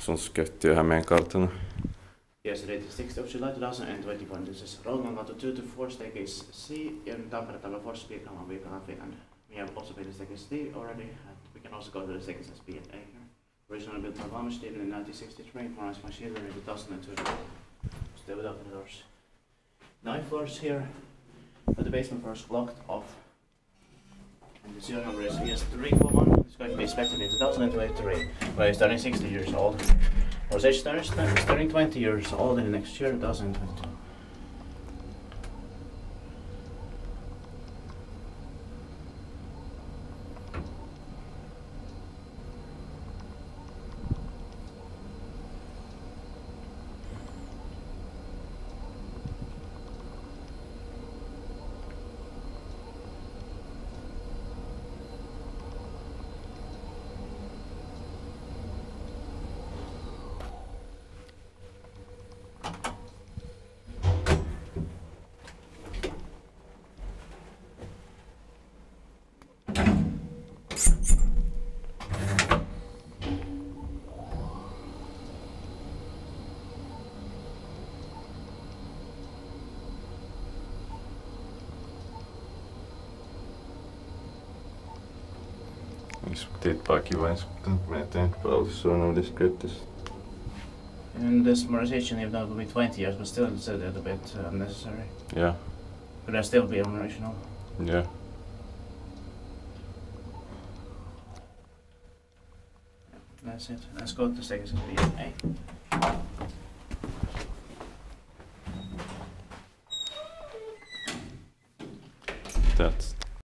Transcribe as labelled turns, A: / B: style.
A: Sun sketti on Hämeen kartana.
B: Yesterday, the 6th of July 2021, this is Rongankatu 2 to 4 staircase C in Tampere, Finland. We have also been to staircase D already, and we can also go to the staircase B and A here. Originally built by ValmetSchlieren in 1963, modernized by Schindler in 2002. Still without the doors. 9 floors here, but the basement floor is blocked off. And the serial number is ES341. It's going to be inspected in 2023, but it's turning 60 years old. Rosage is turning 20 years old in the next year, 2022. And this modernization, even though it will be 20 years, but still it's a little bit unnecessary.
A: Yeah.
B: Could there still be original?
A: Yeah.
B: That's it. Let's go to staircase B and A.